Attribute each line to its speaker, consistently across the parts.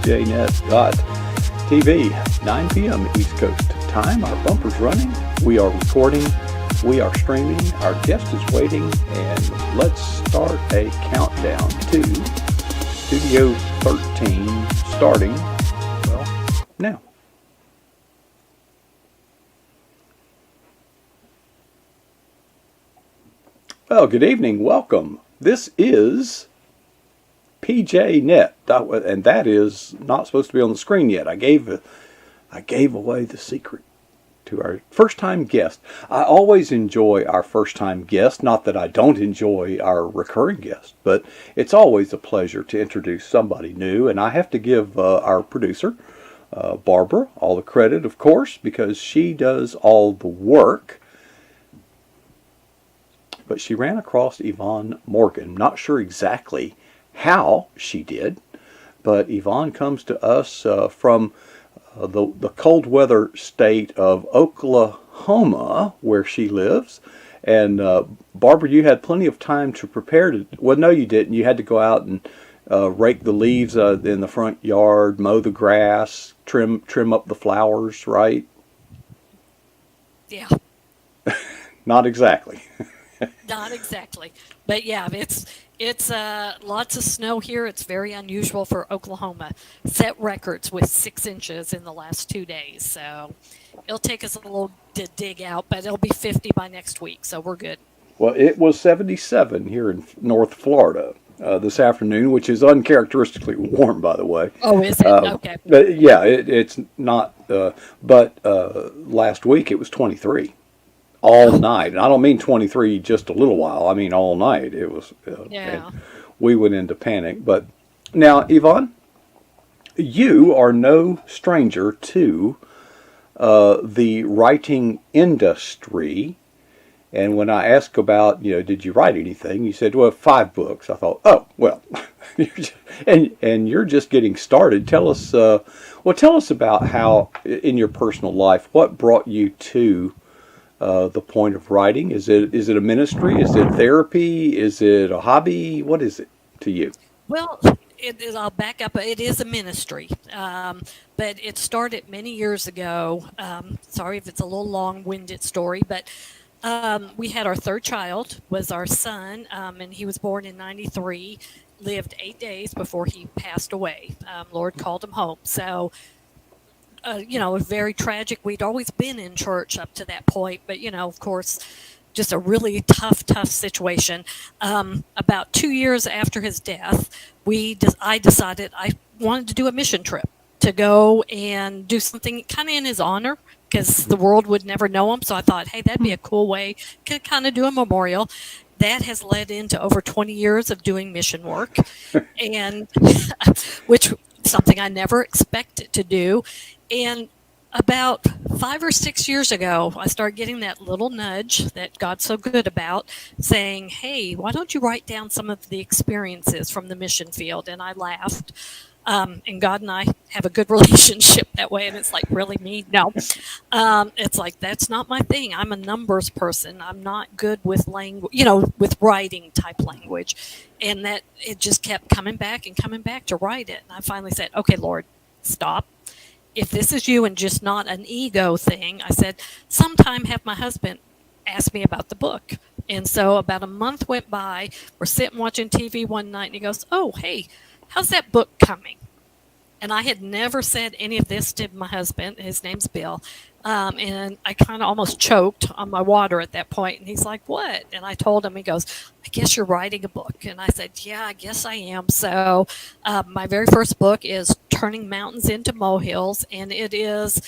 Speaker 1: pjnet.tv, 9 p.m. East Coast time. Our bumper's running. We are recording. We are streaming. Our guest is waiting. And let's start a countdown to Studio 13, starting, well, now. Well, good evening. Welcome. This is PJNet, and that is not supposed to be on the screen yet. I gave away the secret to our first-time guest. I always enjoy our first-time guest. Not that I don't enjoy our recurring guest, but it's always a pleasure to introduce somebody new. And I have to give our producer, Barbara, all the credit, of course, because she does all the work. But she ran across Yvonne Morgan. Not sure exactly how she did, but Yvonne comes to us from the cold weather state of Oklahoma, where she lives. And Barbara, you had plenty of time to prepare to. Well, no, you didn't. You had to go out and rake the leaves in the front yard, mow the grass, trim up the flowers, right?
Speaker 2: Yeah.
Speaker 1: Not exactly.
Speaker 2: Not exactly, but yeah, it's lots of snow here. It's very unusual for Oklahoma. Set records with 6 inches in the last 2 days, so it'll take us a little to dig out, but it'll be 50 by next week, so we're good.
Speaker 1: Well, it was 77 here in North Florida this afternoon, which is uncharacteristically warm, by the way.
Speaker 2: Oh, is it? Okay.
Speaker 1: But yeah, it's not. But last week it was 23. All night. And I don't mean 23 just a little while. I mean all night. It was,
Speaker 2: yeah.
Speaker 1: We went into panic. But now, Yvonne, you are no stranger to the writing industry. And when I asked about, did you write anything? You said, well, 5 books. I thought, oh, well, and you're just getting started. Tell us about how, in your personal life, what brought you to the point of writing? Is it a ministry? Is it therapy? Is it a hobby? What is it to you?
Speaker 2: Well, I'll back up. It is a ministry, but it started many years ago. Sorry if it's a little long-winded story, but we had our third child, was our son, and he was born in 93, lived 8 days before he passed away. Lord called him home. So it was very tragic. We'd always been in church up to that point, but, of course, just a really tough situation. About 2 years after his death, I decided I wanted to do a mission trip to go and do something kind of in his honor, because the world would never know him. So I thought, hey, that'd be a cool way to kind of do a memorial. That has led into over 20 years of doing mission work, and which something I never expected to do. And about 5 or 6 years ago, I started getting that little nudge that God's so good about, saying, hey, why don't you write down some of the experiences from the mission field? And I laughed. And God and I have a good relationship that way. And it's like, really, me? No. It's like, that's not my thing. I'm a numbers person. I'm not good with language, with writing type language. And that it just kept coming back to write it. And I finally said, okay, Lord, stop. If this is you and just not an ego thing, I said, sometime have my husband ask me about the book. And so about a month went by. We're sitting watching TV one night, and he goes, oh, hey, how's that book coming? And I had never said any of this to my husband. His name's Bill. And I kind of almost choked on my water at that point. And he's like, what? And I told him, he goes, I guess you're writing a book. And I said, yeah, I guess I am. So my very first book is Turning Mountains into Molehills. And it is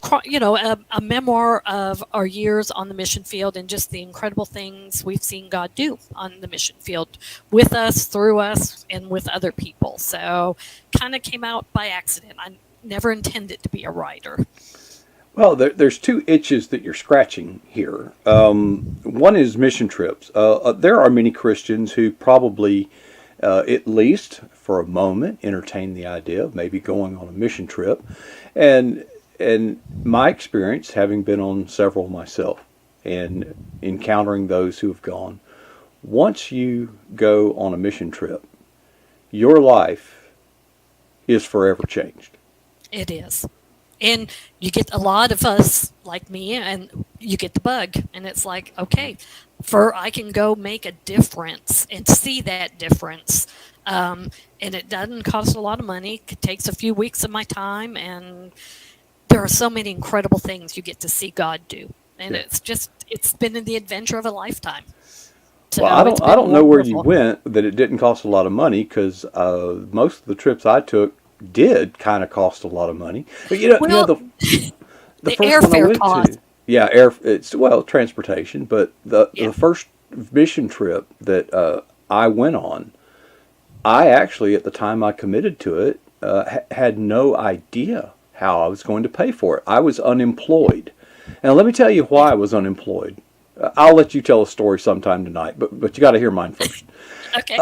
Speaker 2: a memoir of our years on the mission field and just the incredible things we've seen God do on the mission field with us, through us, and with other people. So kind of came out by accident. I never intended to be a writer.
Speaker 1: Well, there's 2 itches that you're scratching here. One is mission trips. There are many Christians who probably, at least for a moment, entertain the idea of maybe going on a mission trip. And my experience, having been on several myself and encountering those who have gone, once you go on a mission trip, your life is forever changed.
Speaker 2: It is. And you get a lot of us, like me, and you get the bug. And it's like, okay, I can go make a difference and see that difference. And it doesn't cost a lot of money. It takes a few weeks of my time. And there are so many incredible things you get to see God do. And
Speaker 1: Yeah.
Speaker 2: it's been the adventure of a lifetime. So
Speaker 1: Well,
Speaker 2: it's
Speaker 1: I
Speaker 2: been
Speaker 1: don't know where you
Speaker 2: wonderful.
Speaker 1: went that it didn't cost a lot of money, because most of the trips I took did kind of cost a lot of money. But
Speaker 2: Well,
Speaker 1: the
Speaker 2: the
Speaker 1: first one I
Speaker 2: airfare
Speaker 1: went
Speaker 2: cost.
Speaker 1: to, yeah, it's well transportation, but
Speaker 2: Yeah.
Speaker 1: the first mission trip that I went on, I actually at the time I committed to it had no idea how I was going to pay for it. I was unemployed, and let me tell you why I was unemployed. I'll let you tell a story sometime tonight, but you got to hear mine first.
Speaker 2: Okay.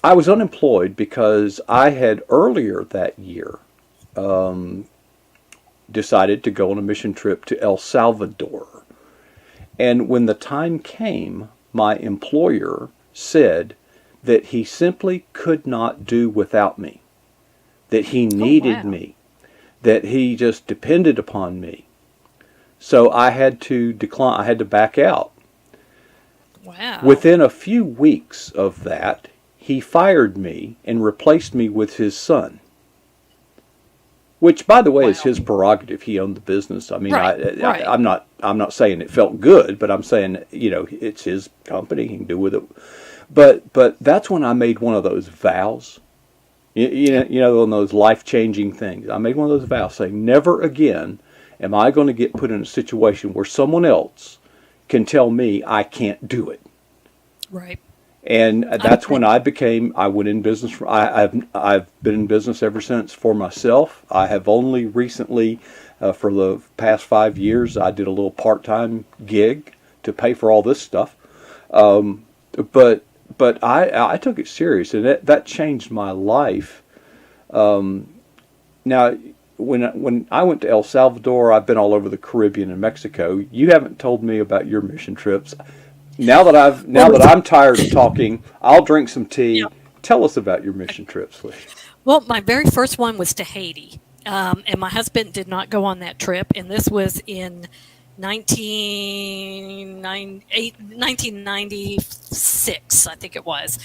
Speaker 1: I was unemployed because I had earlier that year decided to go on a mission trip to El Salvador. And when the time came, my employer said that he simply could not do without me, that he
Speaker 2: Oh,
Speaker 1: needed
Speaker 2: wow.
Speaker 1: me, that he just depended upon me. So I had to decline, I had to back out.
Speaker 2: Wow.
Speaker 1: Within a few weeks of that, he fired me and replaced me with his son. Which, by the way, is
Speaker 2: Wow.
Speaker 1: his prerogative. He owned the business. I mean,
Speaker 2: Right. Right.
Speaker 1: I'm not saying it felt good, but I'm saying, it's his company. He can do with it. But that's when I made one of those vows.
Speaker 2: Yep.
Speaker 1: On those life changing things. I made one of those vows saying, never again am I going to get put in a situation where someone else can tell me I can't do it.
Speaker 2: Right.
Speaker 1: And
Speaker 2: I'm
Speaker 1: that's when I went in business. I've been in business ever since for myself. I have only recently, for the past 5 years, I did a little part-time gig to pay for all this stuff. But I took it serious, and that changed my life. Now, when I went to El Salvador, I've been all over the Caribbean and Mexico. You haven't told me about your mission trips.
Speaker 2: well.
Speaker 1: Now that I'm tired of talking, I'll drink some
Speaker 2: Yeah.
Speaker 1: tea. Tell us about your mission trips, please.
Speaker 2: Well, my very first one was to Haiti, and my husband did not go on that trip, and this was in 1996, I think it was.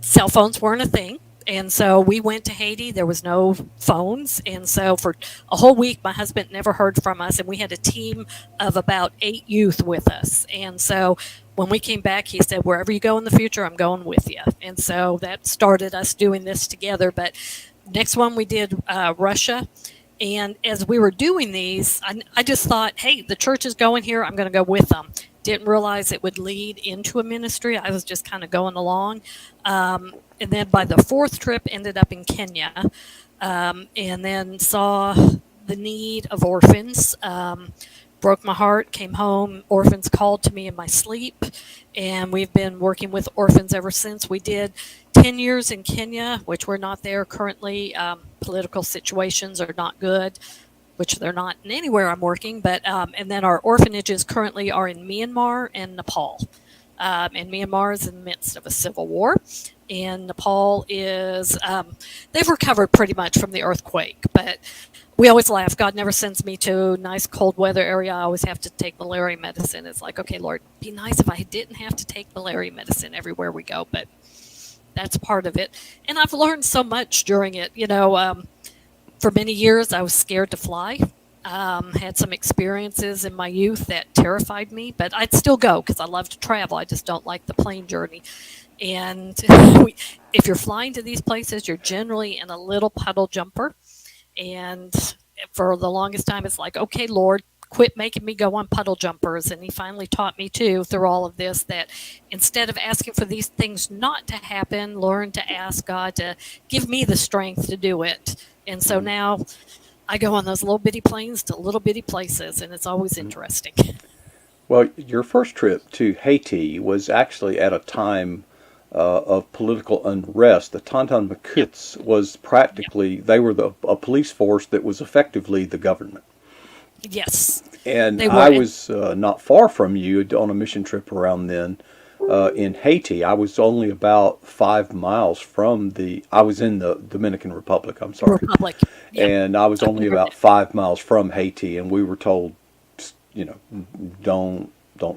Speaker 2: Cell phones weren't a thing. And so we went to Haiti. There was no phones. And so for a whole week, my husband never heard from us. And we had a team of about 8 youth with us. And so when we came back, he said, wherever you go in the future, I'm going with you. And so that started us doing this together. But next one we did Russia. And as we were doing these, I just thought, hey, the church is going here. I'm going to go with them. Didn't realize it would lead into a ministry. I was just kind of going along. And then by the fourth trip, ended up in Kenya, and then saw the need of orphans. Broke my heart, came home. Orphans called to me in my sleep, and we've been working with orphans ever since. We did 10 years in Kenya, which we're not there currently. Political situations are not good, which they're not in anywhere I'm working. But and then our orphanages currently are in Myanmar and Nepal. And Myanmar is in the midst of a civil war, and Nepal is they've recovered pretty much from the earthquake, but we always laugh. God never sends me to a nice cold weather area. I always have to take malaria medicine. It's like, okay, Lord, be nice if I didn't have to take malaria medicine everywhere we go, but that's part of it. And I've learned so much during it. For many years, I was scared to fly. Had some experiences in my youth that terrified me, but I'd still go because I love to travel. I just don't like the plane journey. And if you're flying to these places, you're generally in a little puddle jumper. And for the longest time, it's like, okay, Lord, quit making me go on puddle jumpers. And he finally taught me too, through all of this, that instead of asking for these things not to happen, learn to ask God to give me the strength to do it. And so now I go on those little bitty planes to little bitty places, and it's always interesting.
Speaker 1: Well, your first trip to Haiti was actually at a time of political unrest. The Tonton
Speaker 2: Yep.
Speaker 1: Maquis was
Speaker 2: Yep.
Speaker 1: practically, they were a police force that was effectively the government.
Speaker 2: Yes,
Speaker 1: And
Speaker 2: they were.
Speaker 1: I
Speaker 2: And
Speaker 1: was not far from you on a mission trip around then. in Haiti. I was only about 5 miles from I was in the Dominican Republic, I'm sorry.
Speaker 2: Republic. Yep.
Speaker 1: And I was
Speaker 2: I've
Speaker 1: only
Speaker 2: heard
Speaker 1: about
Speaker 2: that.
Speaker 1: 5 miles from Haiti, and we were told, you know, don't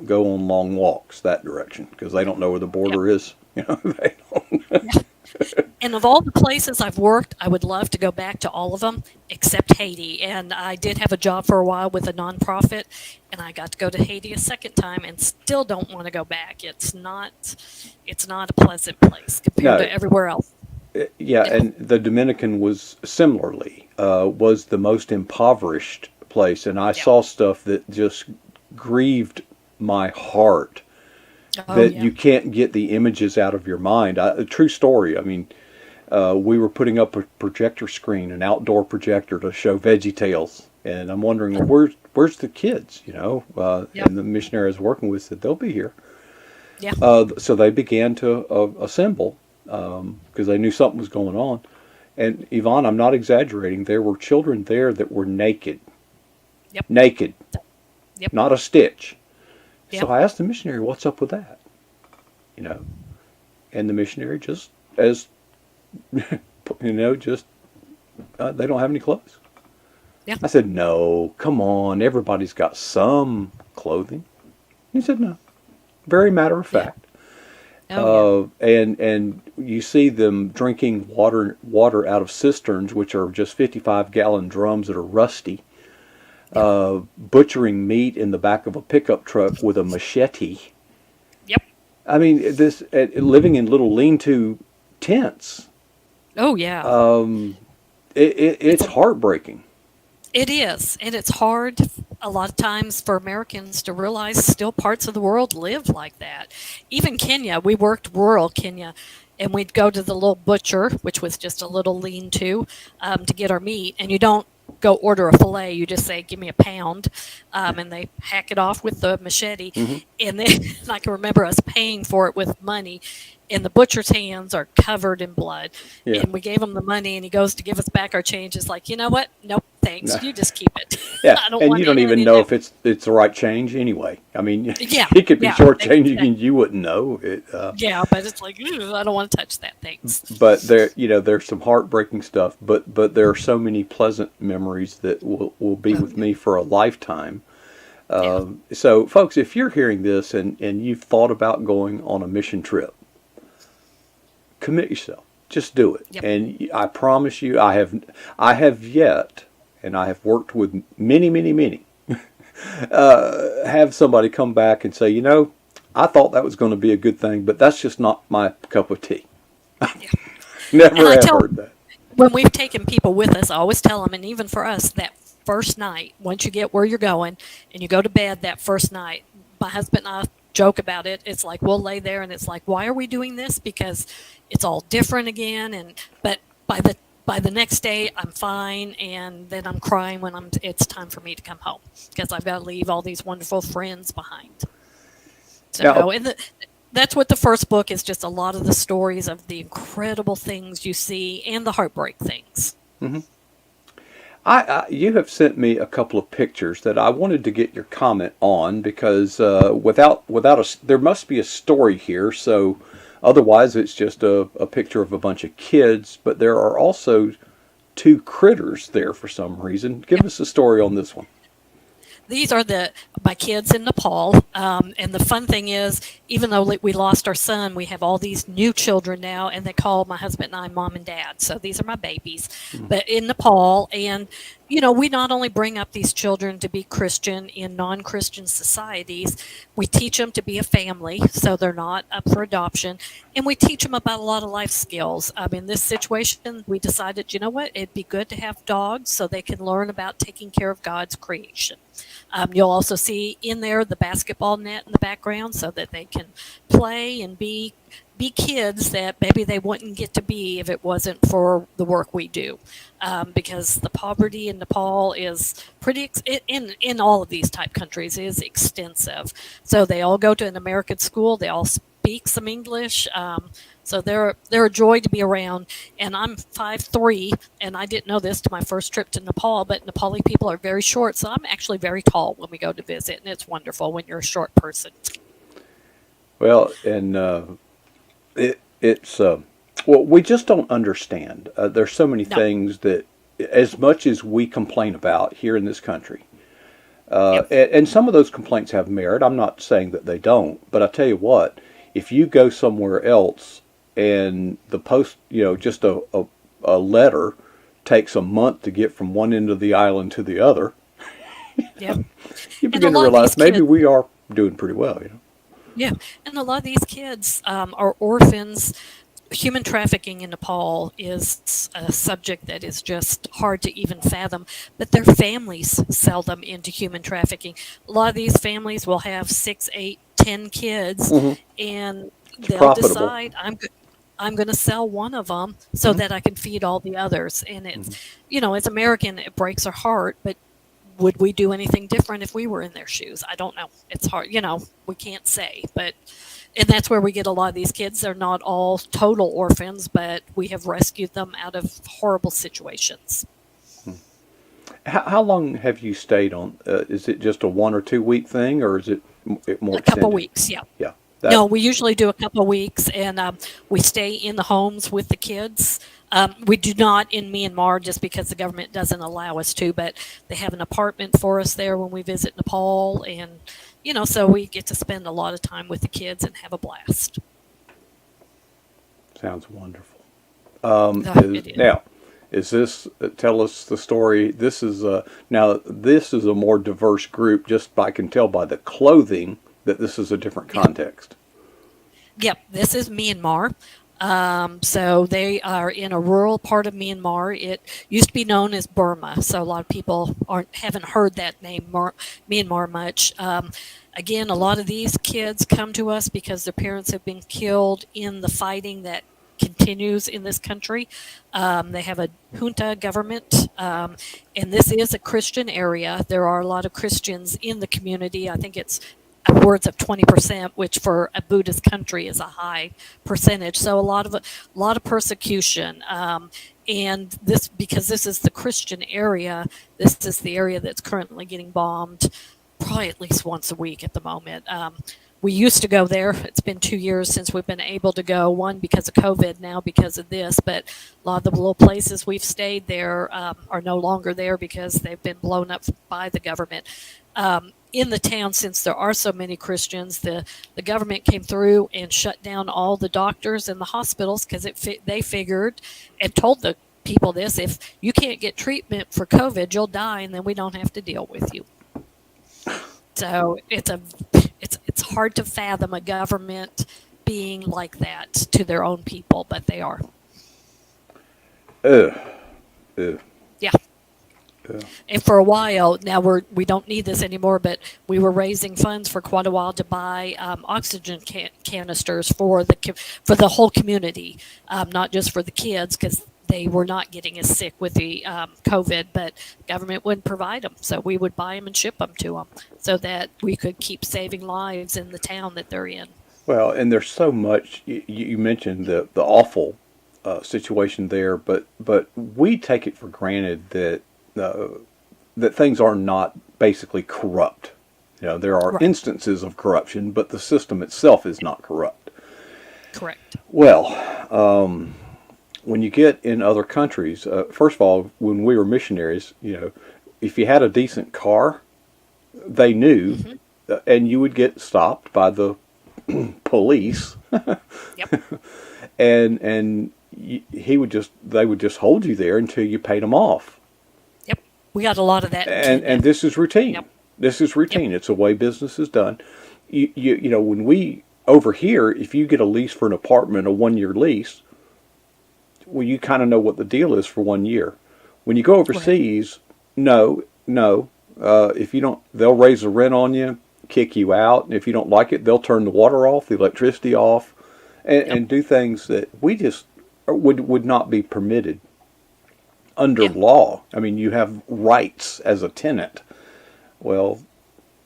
Speaker 1: go on long walks that direction because they don't know where the
Speaker 2: Yep.
Speaker 1: border is. You know, they don't.
Speaker 2: And of all the places I've worked, I would love to go back to all of them except Haiti. And I did have a job for a while with a nonprofit, and I got to go to Haiti a second time, and still don't want to go back. It's not a pleasant place compared
Speaker 1: No,
Speaker 2: to everywhere else.
Speaker 1: yeah,
Speaker 2: Yeah,
Speaker 1: and the Dominican was similarly was the most impoverished place, and I
Speaker 2: yeah.
Speaker 1: saw stuff that just grieved my heart.
Speaker 2: Oh
Speaker 1: That
Speaker 2: yeah,
Speaker 1: you can't get the images out of your mind. A true story. I mean, we were putting up a projector screen, an outdoor projector to show Veggie Tales, and I'm wondering, well, where's the kids? You know,
Speaker 2: yep,
Speaker 1: and the missionary I was working with said they'll be here.
Speaker 2: yeah.
Speaker 1: So they began to assemble because they knew something was going on. And Yvonne, I'm not exaggerating. There were children there that were naked,
Speaker 2: Yep,
Speaker 1: naked,
Speaker 2: yep,
Speaker 1: not a stitch. So
Speaker 2: yep.
Speaker 1: I asked the missionary, "What's up with that?" You know, and the missionary just as just they don't have any clothes.
Speaker 2: Yeah.
Speaker 1: I said, "No, come on, everybody's got some clothing." He said, "No." Very matter of
Speaker 2: Yeah.
Speaker 1: fact.
Speaker 2: Oh yeah.
Speaker 1: And you see them drinking water out of cisterns, which are just 55-gallon drums that are rusty.
Speaker 2: Yep.
Speaker 1: Butchering meat in the back of a pickup truck with a machete.
Speaker 2: Yep.
Speaker 1: I mean, this living in little lean-to tents.
Speaker 2: Oh yeah.
Speaker 1: It's
Speaker 2: It's a
Speaker 1: heartbreaking.
Speaker 2: It is, and it's hard a lot of times for Americans to realize still parts of the world live like that. Even Kenya, we worked rural Kenya, and we'd go to the little butcher, which was just a little lean-to, to get our meat, and you don't go order a fillet. You just say, "Give me a pound," and they hack it off with the machete.
Speaker 1: Hmm.
Speaker 2: And then I can remember us paying for it with money, and the butcher's hands are covered in blood.
Speaker 1: Yeah.
Speaker 2: And we gave him the money, and he goes to give us back our change. It's like, you know what? Nope,
Speaker 1: No.
Speaker 2: thanks. You just keep it.
Speaker 1: Yeah,
Speaker 2: I don't
Speaker 1: and
Speaker 2: want
Speaker 1: you don't
Speaker 2: anything
Speaker 1: even
Speaker 2: to
Speaker 1: know
Speaker 2: do.
Speaker 1: if it's the right change anyway. I mean,
Speaker 2: Yeah,
Speaker 1: he could be
Speaker 2: yeah,
Speaker 1: shortchanging
Speaker 2: exactly.
Speaker 1: and you wouldn't know it.
Speaker 2: Yeah, but it's like, "Ooh, I don't want to touch that. Thanks."
Speaker 1: But there's some heartbreaking stuff. But there are so many pleasant memories that will be
Speaker 2: Oh
Speaker 1: with
Speaker 2: yeah,
Speaker 1: me for a lifetime.
Speaker 2: yeah,
Speaker 1: So, folks, if you're hearing this and you've thought about going on a mission trip, commit yourself. Just do it.
Speaker 2: yep,
Speaker 1: And I promise you, I have yet, and I have worked with many, many, many, have somebody come back and say, I thought that was going to be a good thing, but that's just not my cup of tea.
Speaker 2: yeah. And
Speaker 1: Never
Speaker 2: I
Speaker 1: have
Speaker 2: tell
Speaker 1: heard that.
Speaker 2: when we've taken people with us, I always tell them, and even for us, that first night, once you get where you're going and you go to bed that first night, my husband and I joke about it. It's like we'll lay there and it's like, why are we doing this? Because it's all different again. But by the next day, I'm fine, and then I'm crying when it's time for me to come home because I've got to leave all these wonderful friends behind.
Speaker 1: Now,
Speaker 2: So, that's what the first book is, just a lot of the stories of the incredible things you see and the heartbreak things.
Speaker 1: mhm. You have sent me a couple of pictures that I wanted to get your comment on because there must be a story here. So otherwise, it's just a picture of a bunch of kids. But there are also two critters there for some reason. Give us a story on this one.
Speaker 2: These are my kids in Nepal, and the fun thing is, even though we lost our son, we have all these new children now, and they call my husband and I mom and dad. So these are my babies, but in Nepal, and we not only bring up these children to be Christian in non-Christian societies, we teach them to be a family, so they're not up for adoption, and we teach them about a lot of life skills. In this situation, we decided, you know what, it'd be good to have dogs so they can learn about taking care of God's creation. You'll also see in there the basketball net in the background so that they can play and be kids that maybe they wouldn't get to be if it wasn't for the work we do. Because the poverty in Nepal is in all of these type countries is extensive. So they all go to an American school. They all speak some English. So they're a joy to be around. And I'm 5'3", and I didn't know this to my first trip to Nepal, but Nepali people are very short. So I'm actually very tall when we go to visit, and it's wonderful when you're a short person.
Speaker 1: Well, and it's well, we just don't understand. There's so many
Speaker 2: No.
Speaker 1: things that, as much as we complain about here in this country,
Speaker 2: Yep.
Speaker 1: and some of those complaints have merit. I'm not saying that they don't, but I tell you what, if you go somewhere else and the post, just a letter takes a month to get from one end of the island to the other,
Speaker 2: Yep.
Speaker 1: you
Speaker 2: And a
Speaker 1: begin to
Speaker 2: lot of these
Speaker 1: realize maybe
Speaker 2: kids,
Speaker 1: we are doing pretty well.
Speaker 2: yeah, and a lot of these kids are orphans. Human trafficking in Nepal is a subject that is just hard to even fathom, but their families sell them into human trafficking. A lot of these families will have 6, 8, 10 kids,
Speaker 1: Hmm.
Speaker 2: and
Speaker 1: It's
Speaker 2: they'll
Speaker 1: profitable.
Speaker 2: decide I'm going to sell one of them so
Speaker 1: Hmm.
Speaker 2: that I can feed all the others. And
Speaker 1: Hmm.
Speaker 2: as American, it breaks our heart, but would we do anything different if we were in their shoes? I don't know. It's hard, we can't say, but and that's where we get a lot of these kids. They're not all total orphans, but we have rescued them out of horrible situations.
Speaker 1: How long have you stayed on? Is it just a 1 or 2 week thing, or is it more
Speaker 2: A couple
Speaker 1: extended?
Speaker 2: weeks, yeah.
Speaker 1: Yeah,
Speaker 2: No,
Speaker 1: that.
Speaker 2: we usually do a couple of weeks, and we stay in the homes with the kids. We do not in Myanmar just because the government doesn't allow us to, but they have an apartment for us there when we visit Nepal, and so we get to spend a lot of time with the kids and have a blast.
Speaker 1: Sounds wonderful.
Speaker 2: It is.
Speaker 1: Now, is this? Tell us the story. This is now. This is a more diverse group. Just I can tell by the clothing that this is a different context.
Speaker 2: Yep, this is Myanmar. So they are in a rural part of Myanmar. It used to be known as Burma, so a lot of people haven't heard that name Myanmar much. Again, a lot of these kids come to us because their parents have been killed in the fighting that continues in this country. They have a junta government, and this is a Christian area. There are a lot of Christians in the community. I think it's upwards of 20%, which for a Buddhist country is a high percentage. So a lot of persecution, and this because this is the Christian area. This is the area that's currently getting bombed, probably at least once a week at the moment. We used to go there. It's been 2 years since we've been able to go. One because of COVID, now because of this. But a lot of the little places we've stayed there are no longer there because they've been blown up by the government. In the town, since there are so many Christians, the government came through and shut down all the doctors and the hospitals because they figured and told the people this: if you can't get treatment for COVID, you'll die, and then we don't have to deal with you. So it's hard to fathom a government being like that to their own people, but they are.
Speaker 1: Ugh. Ugh.
Speaker 2: Yeah.
Speaker 1: Ugh.
Speaker 2: And for a while now, we don't need this anymore, but we were raising funds for quite a while to buy oxygen canisters for the whole community, not just for the kids, because they were not getting as sick with the COVID, but government wouldn't provide them, so we would buy them and ship them to them so that we could keep saving lives in the town that they're in.
Speaker 1: Well, and there's so much. You mentioned the awful situation there, but we take it for granted that things are not basically corrupt. There are
Speaker 2: Right.
Speaker 1: instances of corruption, but the system itself is not corrupt.
Speaker 2: Correct.
Speaker 1: Well, when you get in other countries, first of all, when we were missionaries, if you had a decent car, they knew,
Speaker 2: Hmm.
Speaker 1: and you would get stopped by the police,
Speaker 2: Yep.
Speaker 1: and they would just hold you there until you paid them off.
Speaker 2: Yep. We got a lot of that in
Speaker 1: And
Speaker 2: Kenya.
Speaker 1: this is routine.
Speaker 2: Yep.
Speaker 1: This is
Speaker 2: Yep.
Speaker 1: routine. It's the way business is done. When we over here, if you get a lease for an apartment, a 1 year lease, well, you kind of know what the deal is for 1 year. When you go
Speaker 2: Right.
Speaker 1: overseas, no, no. If you don't, they'll raise the rent on you, kick you out. And if you don't like it, they'll turn the water off, the electricity off,
Speaker 2: Yep.
Speaker 1: and do things that we just would not be permitted under
Speaker 2: Yeah.
Speaker 1: law. I mean, you have rights as a tenant. Well,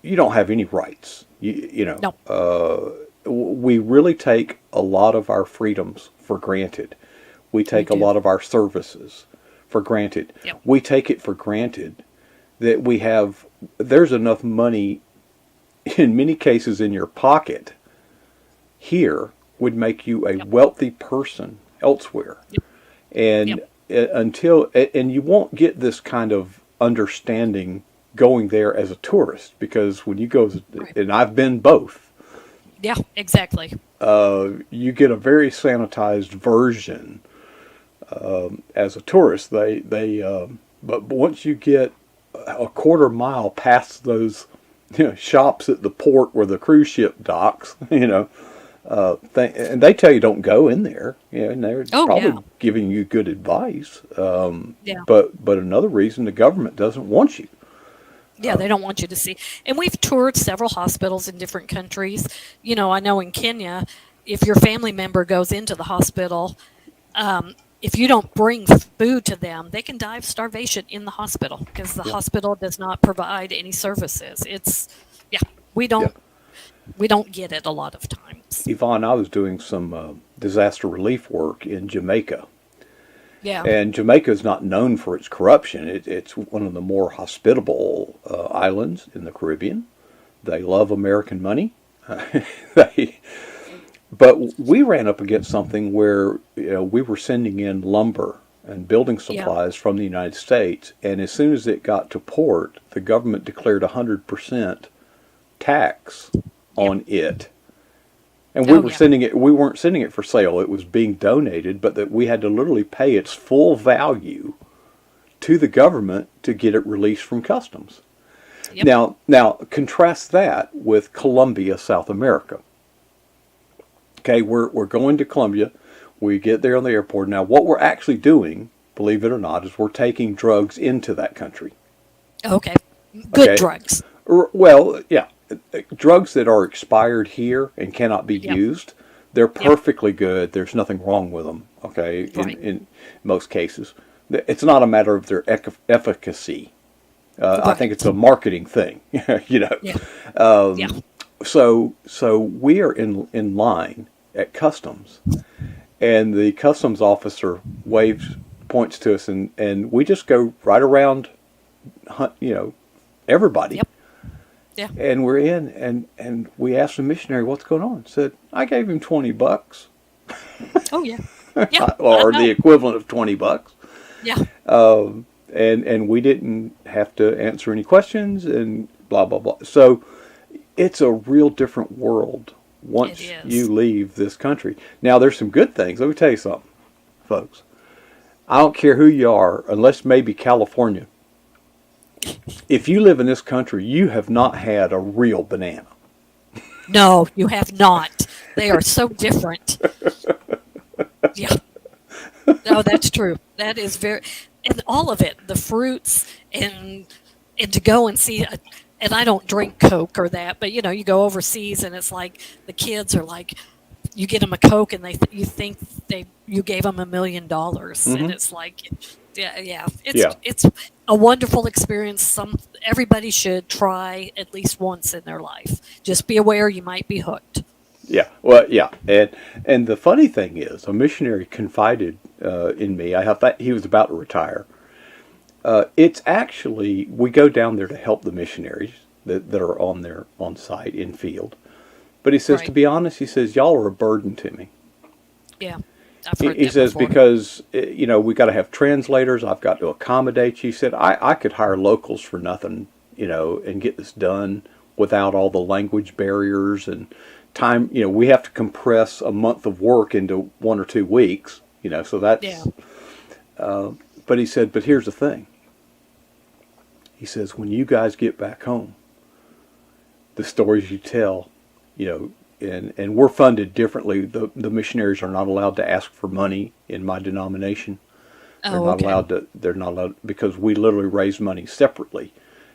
Speaker 1: you don't have any rights.
Speaker 2: No.
Speaker 1: We really take a lot of our freedoms for granted. We
Speaker 2: We
Speaker 1: take a
Speaker 2: do.
Speaker 1: lot of our services for granted.
Speaker 2: Yep.
Speaker 1: We take it for granted that there's enough money in many cases in your pocket here would make you a wealthy person elsewhere. And and you won't get this kind of understanding going there as a tourist, because when you go, and I've been both,
Speaker 2: Yeah, exactly.
Speaker 1: you get a very sanitized version as a tourist. But once you get a quarter mile past those shops at the port where the cruise ship docks, and they tell you don't go in there, and they're probably giving you good advice. But another reason, the government doesn't want you.
Speaker 2: Yeah, they don't want you to see. And we've toured several hospitals in different countries. I know in Kenya, if your family member goes into the hospital, if you don't bring food to them, they can die of starvation in the hospital because the hospital does not provide any services. We don't get it a lot of times.
Speaker 1: Yvonne, I was doing some disaster relief work in Jamaica.
Speaker 2: Yeah.
Speaker 1: And Jamaica is not known for its corruption. It's one of the more hospitable islands in the Caribbean. They love American money. But we ran up against something where we were sending in lumber and building supplies from the United States, and as soon as it got to port, the government declared 100% tax on it. And we weren't sending it for sale. It was being donated, but that we had to literally pay its full value to the government to get it released from customs. Yep. Now contrast that with Colombia, South America. Okay, we're going to Colombia. We get there on the airport. Now, what we're actually doing, believe it or not, is we're taking drugs into that country.
Speaker 2: Okay. Good drugs.
Speaker 1: Well, yeah. Drugs that are expired here and cannot be used, they're perfectly good. There's nothing wrong with them, okay, in most cases. It's not a matter of their efficacy. I think it's a marketing thing, So we are in line at customs, and the customs officer points to us, and we just go right around, everybody.
Speaker 2: Yep. Yeah.
Speaker 1: And we're in, and we asked the missionary what's going on. Said, I gave him $20.
Speaker 2: Oh yeah.
Speaker 1: Or the equivalent of $20.
Speaker 2: Yeah.
Speaker 1: And we didn't have to answer any questions and blah blah blah. So it's a real different world once you leave this country. Now there's some good things. Let me tell you something, folks. I don't care who you are, unless maybe California. If you live in this country, you have not had a real banana.
Speaker 2: No, you have not. They are so different. Yeah. No, that's true. That is and all of it, the fruits and to go and see, and I don't drink Coke or that, but you go overseas and it's like the kids are like, you get them a Coke and you think you gave them $1 million, and it's like, it's a wonderful experience. Everybody should try at least once in their life. Just be aware you might be hooked.
Speaker 1: Yeah, well, yeah, and the funny thing is, a missionary confided in me. I thought he was about to retire. It's actually, we go down there to help the missionaries that are on site in field. But he says, to be honest, he says, y'all are a burden to me.
Speaker 2: Yeah, I've heard
Speaker 1: he
Speaker 2: that
Speaker 1: says,
Speaker 2: before.
Speaker 1: because, we got to have translators. I've got to accommodate you. He said, I could hire locals for nothing, and get this done without all the language barriers and time. We have to compress a month of work into 1 or 2 weeks, so that's, but he said, but here's the thing. He says, when you guys get back home, the stories you tell, and we're funded differently. The missionaries are not allowed to ask for money in my denomination. They're not allowed because we literally raise money separately,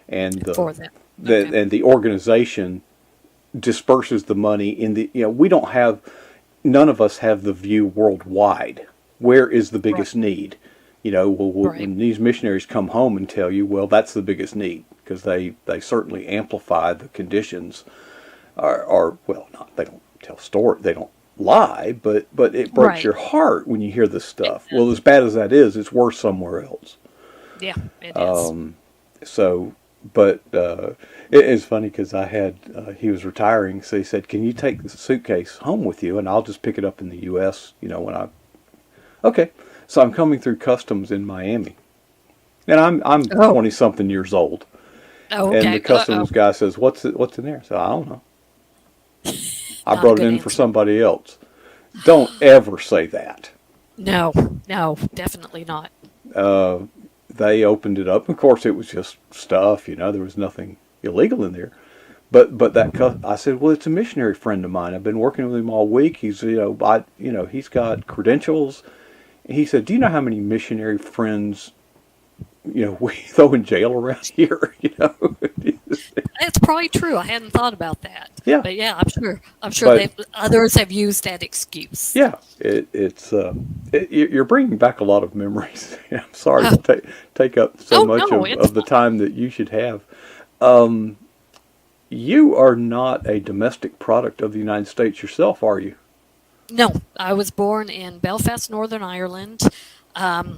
Speaker 1: and and the organization disperses the money in the. We don't have. None of us have the view worldwide. Where is the biggest need? When these missionaries come home and tell you, well, that's the biggest need, because they certainly amplify the conditions. They don't tell story, they don't lie, but it breaks your heart when you hear this stuff. Well, as bad as that is, it's worse somewhere else.
Speaker 2: Yeah, it is.
Speaker 1: So but it's funny because I had he was retiring, so he said, "Can you take the suitcase home with you, and I'll just pick it up in the U.S. You know, when I." Okay, so I'm coming through customs in Miami, and I'm
Speaker 2: Oh,
Speaker 1: 20 something years old,
Speaker 2: oh,
Speaker 1: and the
Speaker 2: okay. Uh-oh.
Speaker 1: customs guy says, What's in there?" So I don't know. I
Speaker 2: Not a
Speaker 1: brought it
Speaker 2: good
Speaker 1: in for
Speaker 2: answer.
Speaker 1: somebody else. Don't ever say that.
Speaker 2: No, no, definitely not.
Speaker 1: Uh, they opened it up. Of course, it was just stuff. You know, there was nothing illegal in there. But I said, well, it's a missionary friend of mine. I've been working with him all week. He's he's got credentials. He said, do you know how many missionary friends we throw in jail around here?
Speaker 2: It's probably true. I hadn't thought about that.
Speaker 1: Yeah,
Speaker 2: But yeah, I'm sure
Speaker 1: but
Speaker 2: they others have used that excuse.
Speaker 1: yeah, you're bringing back a lot of memories. I'm sorry
Speaker 2: Oh,
Speaker 1: to take up so
Speaker 2: oh
Speaker 1: much
Speaker 2: no, it's
Speaker 1: of the time that you should have. Um, you are not a domestic product of the United States yourself, are you?
Speaker 2: no. I was born in Belfast, Northern Ireland.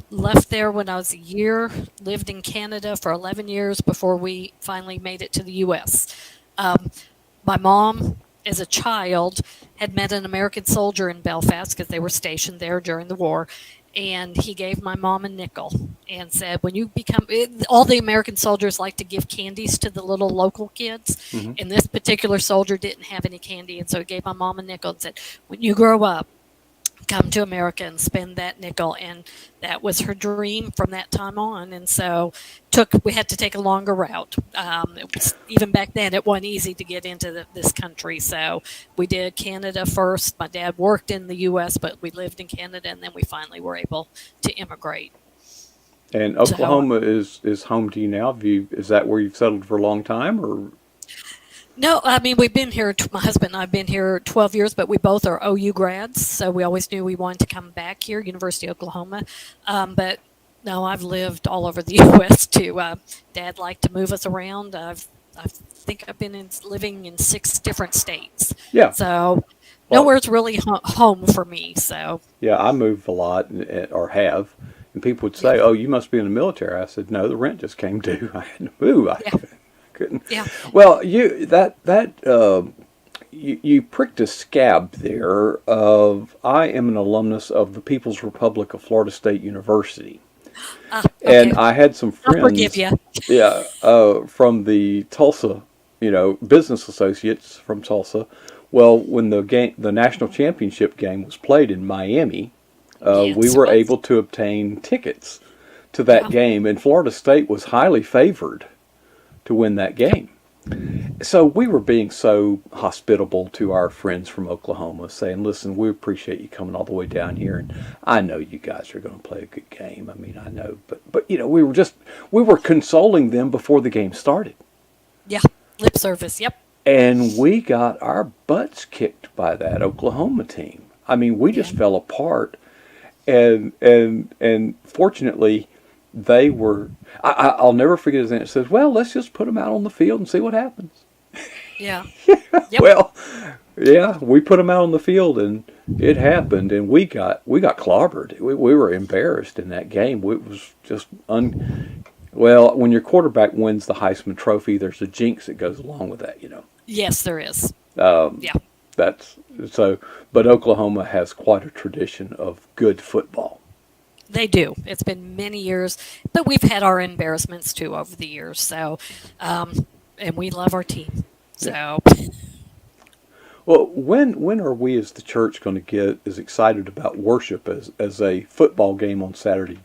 Speaker 2: Left there when I was a year. Lived in Canada for 11 years before we finally made it to the U.S. Um, my mom, as a child, had met an American soldier in Belfast because they were stationed there during the war. And he gave my mom a nickel and said, when you become, all the American soldiers like to give candies to the little local kids.
Speaker 1: Hmm.
Speaker 2: And this particular soldier didn't have any candy. And so he gave my mom a nickel and said, when you grow up, come to America and spend that nickel. And that was her dream from that time on. And so we had to take a longer route. It was, even back then, it wasn't easy to get into this country. So we did Canada first. My dad worked in the U.S., but we lived in Canada, and then we finally were able to immigrate.
Speaker 1: And
Speaker 2: So
Speaker 1: Oklahoma is home to you now. Is that where you've settled for a long time, or?
Speaker 2: no, I mean, we've been here, my husband and I have been here 12 years, but we both are OU grads. So we always knew we wanted to come back here, University of Oklahoma. But no, I've lived all over the U.S. too. Dad liked to move us around. I think I've been living in 6 different states.
Speaker 1: Yeah.
Speaker 2: So
Speaker 1: Well,
Speaker 2: nowhere's really home for me. So
Speaker 1: yeah, I move a lot, or have, and people would
Speaker 2: yeah,
Speaker 1: say, "Oh, you must be in the military." I said, "No, the rent just came due. I had to move. I
Speaker 2: yeah,
Speaker 1: couldn't."
Speaker 2: yeah.
Speaker 1: Well, you pricked a scab there. Of I am an alumnus of the People's Republic of Florida State University, and
Speaker 2: Okay.
Speaker 1: I had some
Speaker 2: I'll forgive
Speaker 1: friends,
Speaker 2: you.
Speaker 1: yeah, from the Tulsa, business associates from Tulsa. Well, when the national championship game was played in Miami, we
Speaker 2: Yes, it
Speaker 1: were
Speaker 2: was.
Speaker 1: able to obtain tickets to that
Speaker 2: Yeah,
Speaker 1: game, and Florida State was highly favored to win that
Speaker 2: yeah,
Speaker 1: game. So we were being so hospitable to our friends from Oklahoma, saying, "Listen, we appreciate you coming all the way down here, and I know you guys are going to play a good game. I mean, I know, but we were consoling them before the game started,
Speaker 2: yeah. Lip service. Yep.
Speaker 1: and we got our butts kicked by that Oklahoma team. I mean, we
Speaker 2: Yeah.
Speaker 1: just fell apart, and fortunately." They were. I'll never forget his name. It says, "Well, let's just put them out on the field and see what happens."
Speaker 2: Yeah. Yep.
Speaker 1: Well, yeah, we put them out on the field, and it happened, and we got clobbered. We were embarrassed in that game. It was just well, when your quarterback wins the Heisman Trophy, there's a jinx that goes along with that.
Speaker 2: Yes, there is.
Speaker 1: Um,
Speaker 2: Yeah,
Speaker 1: that's so. But Oklahoma has quite a tradition of good football.
Speaker 2: they do. It's been many years, but we've had our embarrassments too over the years. So, and we love our team.
Speaker 1: Yeah.
Speaker 2: So,
Speaker 1: Well, when are we as the church going to get as excited about worship as a football game on Saturday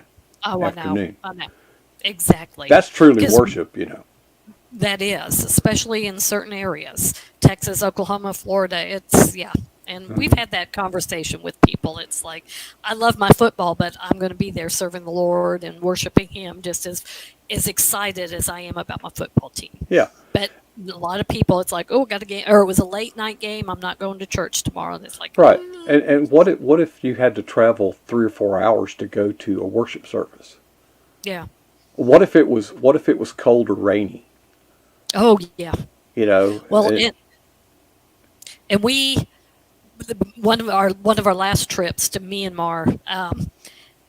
Speaker 2: oh, I know.
Speaker 1: afternoon?
Speaker 2: I know. Exactly.
Speaker 1: That's truly
Speaker 2: Because
Speaker 1: worship.
Speaker 2: that is, especially in certain areas, Texas, Oklahoma, Florida. It's, yeah. And we've
Speaker 1: Mhm.
Speaker 2: had that conversation with people. It's like, I love my football, but I'm going to be there serving the Lord and worshiping Him just as excited as I am about my football team.
Speaker 1: Yeah.
Speaker 2: But a lot of people, it's like, oh, got a game, or it was a late night game. I'm not going to church tomorrow. And it's like,
Speaker 1: Right. And what if you had to travel 3 or 4 hours to go to a worship service?
Speaker 2: yeah.
Speaker 1: What if it was cold or rainy?
Speaker 2: Oh, yeah.
Speaker 1: You know,
Speaker 2: Well,
Speaker 1: it,
Speaker 2: and one of our last trips to Myanmar,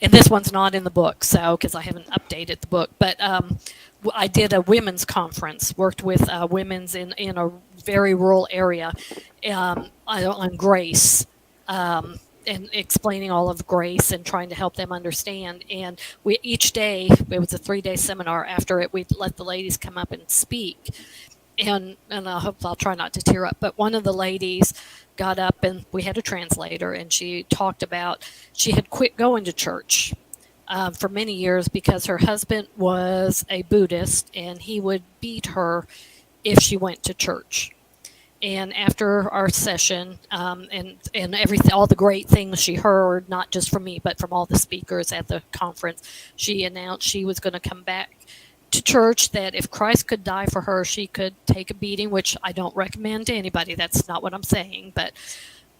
Speaker 2: and this one's not in the book, so because I haven't updated the book, but I did a women's conference, worked with women's in a very rural area on grace. And explaining all of grace and trying to help them understand. And we each day, it was a 3-day seminar. After it, we'd let the ladies come up and speak. And I hope I'll try not to tear up. But one of the ladies got up, and we had a translator, and she talked about she had quit going to church for many years because her husband was a Buddhist, and he would beat her if she went to church. And after our session, and everything, all the great things she heard, not just from me, but from all the speakers at the conference, she announced she was going to come back to church, that if Christ could die for her, she could take a beating, which I don't recommend to anybody. That's not what I'm saying. But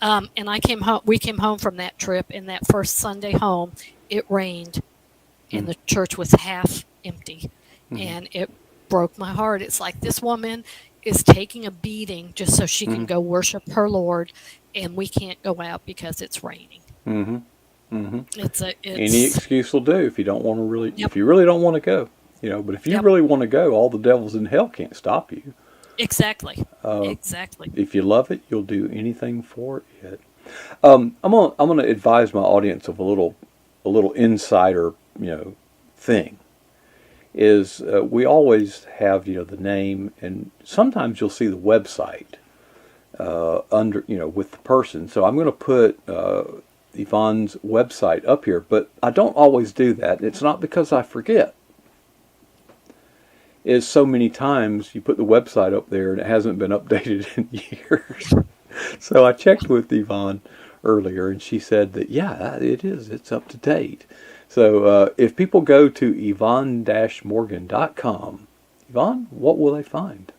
Speaker 2: and I came home. We came home from that trip, and that first Sunday home, it rained, and the church was half empty, and it broke my heart. It's like this woman is taking a beating just so she can go worship her Lord, and we can't go out because it's raining. It's
Speaker 1: any excuse will do if you don't want to really, if you really don't want to go, But if you really want to go, all the devils in hell can't stop you.
Speaker 2: Exactly. Exactly.
Speaker 1: If you love it, you'll do anything for it. I'm gonna advise my audience of a little insider thing. Is we always have the name, and sometimes you'll see the website under with the person. So I'm going to put Yvonne's website up here, but I don't always do that. It's not because I forget. It's so many times you put the website up there and it hasn't been updated in years. So I checked with Yvonne earlier, and she said that it is. It's up to date. So if people go to yvonne-morgan.com, Yvonne, what will they find?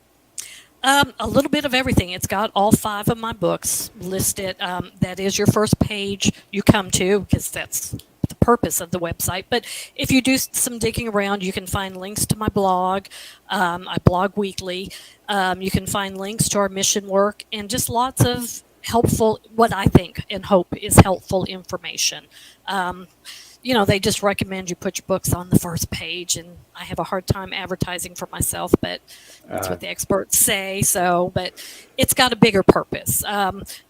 Speaker 2: A little bit of everything. It's got all 5 of my books listed. That is your first page you come to, because that's the purpose of the website. But if you do some digging around, you can find links to my blog. I blog weekly. You can find links to our mission work, and just lots of helpful, what I think and hope is helpful information. They just recommend you put your books on the first page, and I have a hard time advertising for myself, but that's what the experts say. So, but it's got a bigger purpose.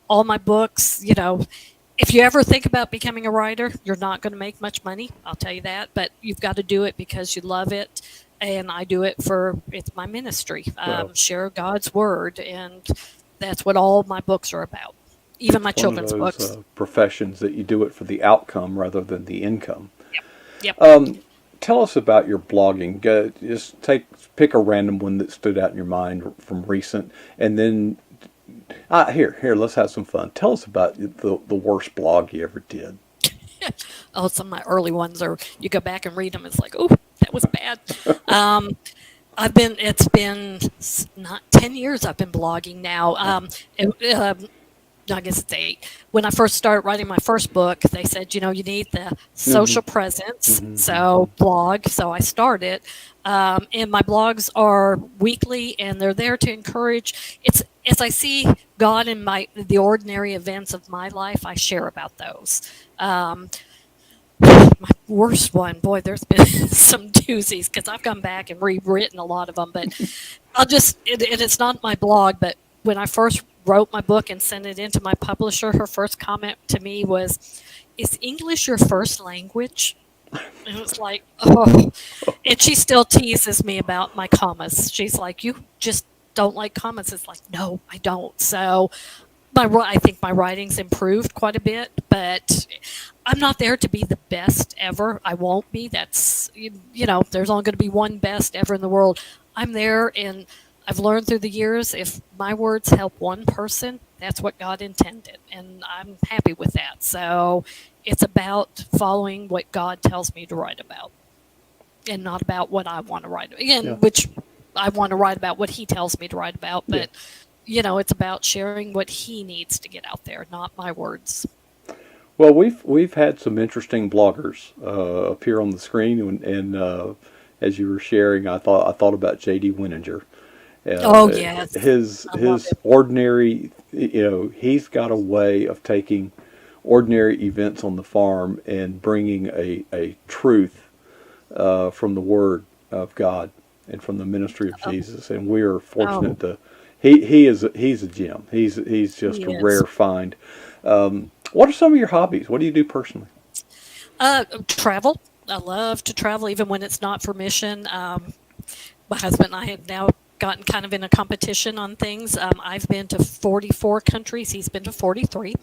Speaker 2: All my books, if you ever think about becoming a writer, you're not going to make much money. I'll tell you that, but you've got to do it because you love it. And I do it it's my ministry, share God's word. And that's what all my books are about. Even my children's books.
Speaker 1: Professions that you do it for the outcome rather than the income.
Speaker 2: Yep.
Speaker 1: Tell us about your blogging. Just pick a random one that stood out in your mind from recent, and then here. Let's have some fun. Tell us about the worst blog you ever did.
Speaker 2: Some of my early ones are. You go back and read them. It's like, oh, that was bad. It's been not 10 years I've been blogging now. I guess it's 8. When I first started writing my first book, they said, you need the social presence, so blog. So I started, and my blogs are weekly, and they're there to encourage. It's as I see God in the ordinary events of my life, I share about those. My worst one, boy, there's been some doozies, because I've gone back and rewritten a lot of them, but it's not my blog, but when I first wrote my book and sent it in to my publisher, her first comment to me was, "Is English your first language?" And it was like, oh. And she still teases me about my commas. She's like, "You just don't like commas." It's like, no, I don't. So I think my writing's improved quite a bit, but I'm not there to be the best ever. I won't be. That's, there's only going to be one best ever in the world. I'm there, and I've learned through the years, if my words help one person, that's what God intended, and I'm happy with that. So it's about following what God tells me to write about, and not about what I want to write. Again, which I want to write about what He tells me to write about, but it's about sharing what He needs to get out there, not my words.
Speaker 1: Well, we've had some interesting bloggers appear on the screen, and as you were sharing, I thought about J.D. Winninger.
Speaker 2: Yes.
Speaker 1: His ordinary, he's got a way of taking ordinary events on the farm and bringing a truth from the Word of God and from the ministry of Jesus. And we are fortunate to. He's a gem. He's just
Speaker 2: He
Speaker 1: a
Speaker 2: is.
Speaker 1: rare find. What are some of your hobbies? What do you do personally?
Speaker 2: Travel. I love to travel, even when it's not for mission. My husband and I have now gotten kind of in a competition on things. I've been to 44 countries. He's been to 43.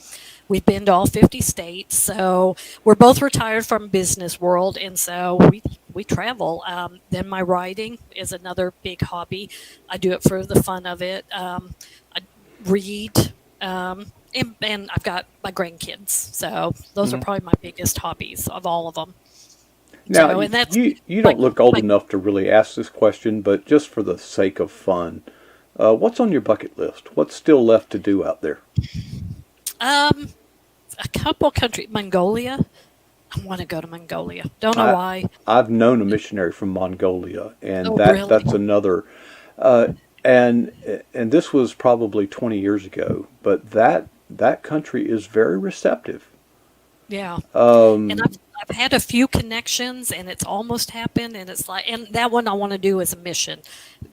Speaker 2: We've been to all 50 states. So we're both retired from business world, and so we travel. Then my writing is another big hobby. I do it for the fun of it. I read. And I've got my grandkids. So those are probably my biggest hobbies of all of them.
Speaker 1: Now,
Speaker 2: So, and that's
Speaker 1: you
Speaker 2: like
Speaker 1: don't look old
Speaker 2: my
Speaker 1: enough to really ask this question, but just for the sake of fun, what's on your bucket list? What's still left to do out there?
Speaker 2: um a couple countries. Mongolia. I want to go to Mongolia. Don't know
Speaker 1: I
Speaker 2: why.
Speaker 1: I've known a missionary from Mongolia, and
Speaker 2: Oh, really?
Speaker 1: that's another. Uh, and and this was probably 20 years ago, but that country is very receptive.
Speaker 2: Yeah. And
Speaker 1: Um,
Speaker 2: I've had a few connections, and it's almost happened, and it's like, and that one I want to do as a mission,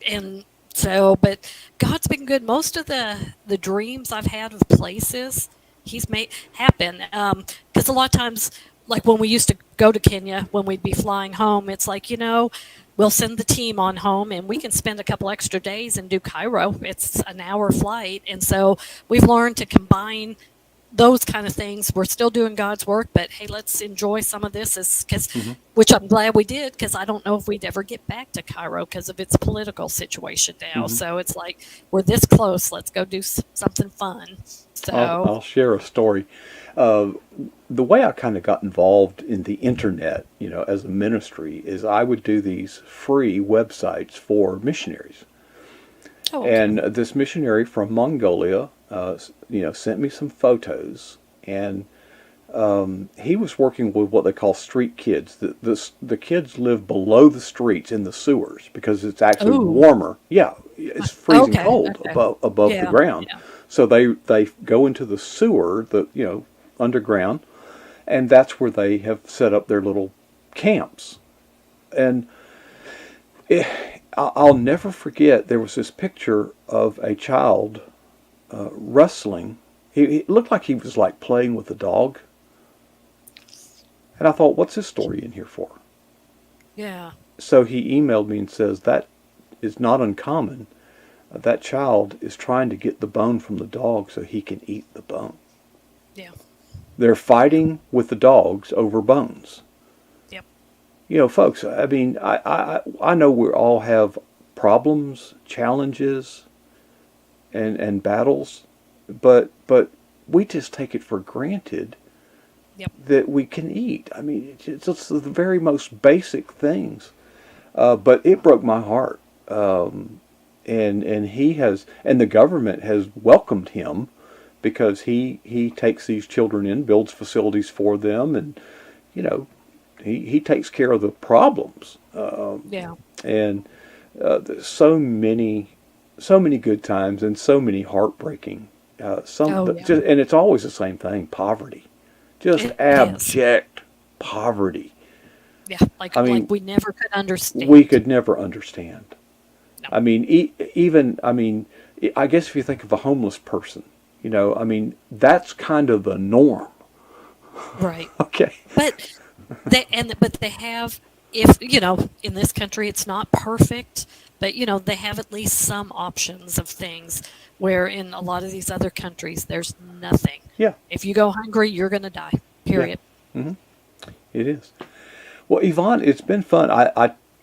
Speaker 2: and so, but God's been good. Most of the dreams I've had of places He's made happen. Because a lot of times, like when we used to go to Kenya, when we'd be flying home, it's like, we'll send the team on home, and we can spend a couple extra days and do Cairo. It's an hour flight, and so we've learned to combine those kind of things. We're still doing God's work, but hey, let's enjoy some of this,
Speaker 1: mhm,
Speaker 2: which I'm glad we did, because I don't know if we'd ever get back to Cairo because of its political situation now.
Speaker 1: mhm.
Speaker 2: So it's like we're this close. Let's go do something fun. So,
Speaker 1: I'll share a story. Uh, the way I kind of got involved in the internet, as a ministry, is I would do these free websites for missionaries.
Speaker 2: oh, okay.
Speaker 1: And this missionary from Mongolia, sent me some photos, and he was working with what they call street kids. The kids live below the streets in the sewers because it's actually
Speaker 2: Ooh,
Speaker 1: warmer. Yeah, it's freezing
Speaker 2: okay,
Speaker 1: cold
Speaker 2: okay.
Speaker 1: above the
Speaker 2: Yeah,
Speaker 1: ground.
Speaker 2: yeah.
Speaker 1: So they go into the sewer, underground, and that's where they have set up their little camps. And it, I'll never forget, there was this picture of a child wrestling. He looked like he was like playing with a dog. And I thought, what's this story in here for?
Speaker 2: Yeah.
Speaker 1: So he emailed me and says, that is not uncommon. That child is trying to get the bone from the dog so he can eat the bone.
Speaker 2: Yeah.
Speaker 1: They're fighting with the dogs over bones.
Speaker 2: Yep.
Speaker 1: Folks, I mean, I know we all have problems, challenges, and battles, but we just take it for granted
Speaker 2: Yep.
Speaker 1: that we can eat. I mean, it's just the very most basic things. But it broke my heart. And he has, and the government has welcomed him because he takes these children in, builds facilities for them, and he takes care of the problems.
Speaker 2: Yeah.
Speaker 1: And there's so many good times and so many heartbreaking.
Speaker 2: Oh, yeah.
Speaker 1: And it's always the same thing: poverty, just
Speaker 2: It is.
Speaker 1: abject poverty.
Speaker 2: Yeah. Like
Speaker 1: I
Speaker 2: like
Speaker 1: mean,
Speaker 2: we never could
Speaker 1: we
Speaker 2: understand.
Speaker 1: could never understand.
Speaker 2: No.
Speaker 1: I mean, even I guess if you think of a homeless person, I mean, that's kind of the norm.
Speaker 2: Right.
Speaker 1: Okay.
Speaker 2: But but they have, if in this country it's not perfect, but they have at least some options of things, where in a lot of these other countries there's nothing.
Speaker 1: Yeah.
Speaker 2: If you go hungry, you're going to die.
Speaker 1: Yeah.
Speaker 2: Period.
Speaker 1: Hmm. It is. Well, Yvonne, it's been fun.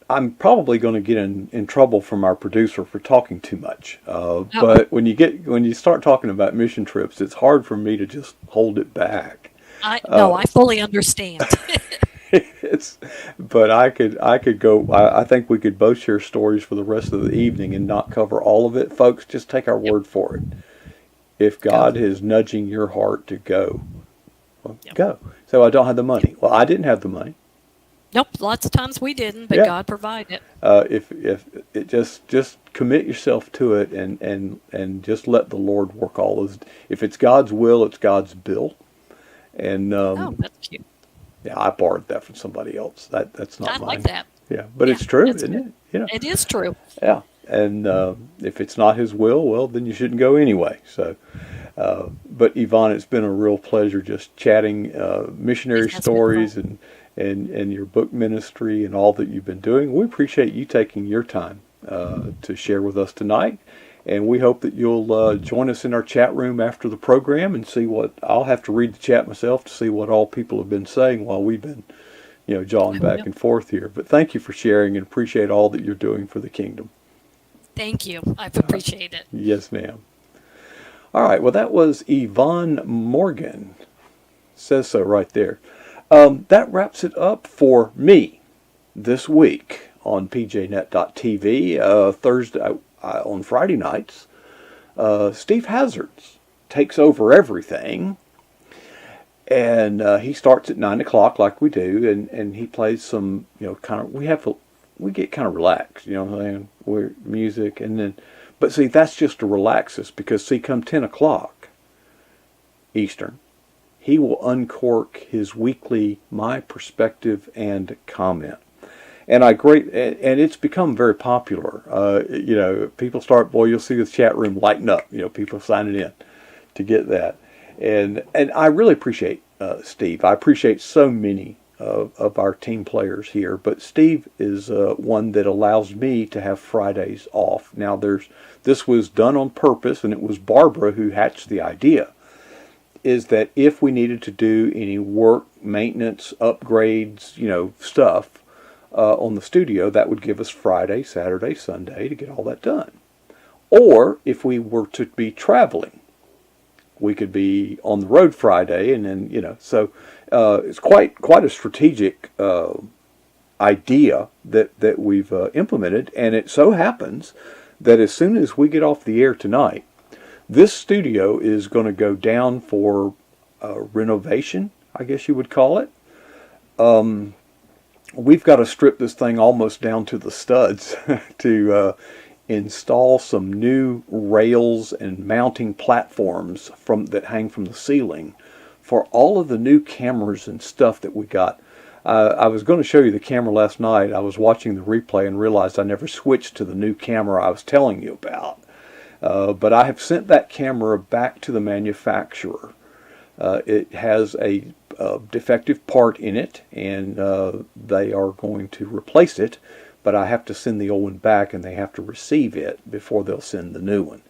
Speaker 1: I'm probably going to get in trouble from our producer for talking too much.
Speaker 2: Oh,
Speaker 1: But when you start talking about mission trips, it's hard for me to just hold it back.
Speaker 2: I no,
Speaker 1: Uh,
Speaker 2: I fully understand.
Speaker 1: it's, but I could go. I think we could both share stories for the rest of the evening and not cover all of it, folks. Just take our
Speaker 2: Yep.
Speaker 1: word for it. If
Speaker 2: Go.
Speaker 1: God is nudging your heart to go, well,
Speaker 2: Yep.
Speaker 1: go. So I don't have the
Speaker 2: Yep.
Speaker 1: money. Well, I didn't have the money.
Speaker 2: Nope. Lots of times we didn't, but
Speaker 1: Yeah.
Speaker 2: God provided.
Speaker 1: If it just commit yourself to it and just let the Lord work all those. If it's God's will, it's God's bill, And
Speaker 2: Oh, that's cute.
Speaker 1: yeah, I borrowed that from somebody else. That's
Speaker 2: I
Speaker 1: not
Speaker 2: like
Speaker 1: mine.
Speaker 2: that.
Speaker 1: Yeah, but
Speaker 2: Yeah,
Speaker 1: it's true,
Speaker 2: that's
Speaker 1: isn't
Speaker 2: good.
Speaker 1: it? You know.
Speaker 2: It is true.
Speaker 1: Yeah, and if it's not his will, well, then you shouldn't go anyway. So, but Yvonne, it's been a real pleasure just chatting
Speaker 2: It
Speaker 1: missionary
Speaker 2: has been fun.
Speaker 1: stories and your book ministry and all that you've been doing. We appreciate you taking your time to share with us tonight. And we hope that you'll join us in our chat room after the program and see what I'll have to read the chat myself to see what all people have been saying while we've been, jawing
Speaker 2: I
Speaker 1: back
Speaker 2: will.
Speaker 1: and forth here. But thank you for sharing and appreciate all that you're doing for the kingdom.
Speaker 2: Thank you. I appreciate it.
Speaker 1: Yes, ma'am. All right. Well, that was Yvonne Morgan. Says so right there. That wraps it up for me this week on pjnet.tv. Thursday on Friday nights, Steve Hazards takes over everything, and he starts at 9 o'clock like we do, and he plays some kind of we get kind of relaxed, what I'm saying? We're music, and then but see that's just to relax us because see come 10 o'clock Eastern, he will uncork his weekly My Perspective and Comment. And and it's become very popular. People start, boy, you'll see the chat room lighten up. People signing in to get that. And I really appreciate Steve. I appreciate so many of our team players here. But Steve is one that allows me to have Fridays off. Now, this was done on purpose, and it was Barbara who hatched the idea, is that if we needed to do any work, maintenance, upgrades, stuff, on the studio, that would give us Friday, Saturday, Sunday to get all that done. Or if we were to be traveling, we could be on the road Friday, and then so it's quite a strategic idea that we've implemented. And it so happens that as soon as we get off the air tonight, this studio is going to go down for renovation, I guess you would call it. We've got to strip this thing almost down to the studs to install some new rails and mounting platforms that hang from the ceiling for all of the new cameras and stuff that we got. I was going to show you the camera last night. I was watching the replay and realized I never switched to the new camera I was telling you about. But I have sent that camera back to the manufacturer. It has a defective part in it, and they are going to replace it, but I have to send the old one back, and they have to receive it before they'll send the new one.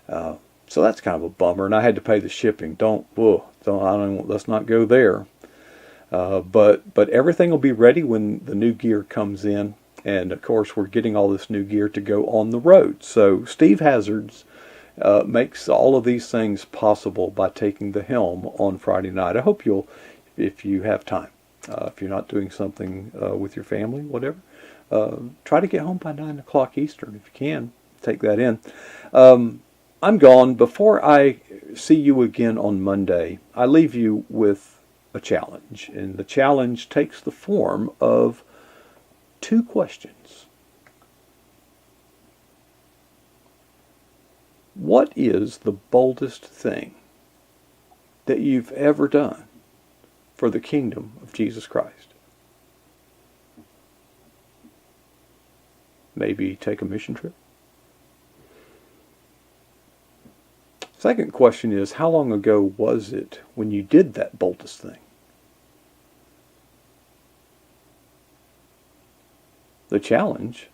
Speaker 1: So that's kind of a bummer, and I had to pay the shipping. Let's not go there. But everything will be ready when the new gear comes in, and of course we're getting all this new gear to go on the road. So Steve Hazards makes all of these things possible by taking the helm on Friday night. I hope you'll, if you have time, if you're not doing something with your family, whatever, try to get home by 9 o'clock Eastern if you can. Take that in. I'm gone. Before I see you again on Monday, I leave you with a challenge. And the challenge takes the form of 2 questions. What is the boldest thing that you've ever done for the kingdom of Jesus Christ? Maybe take a mission trip? Second question is, how long ago was it when you did that boldest thing? The challenge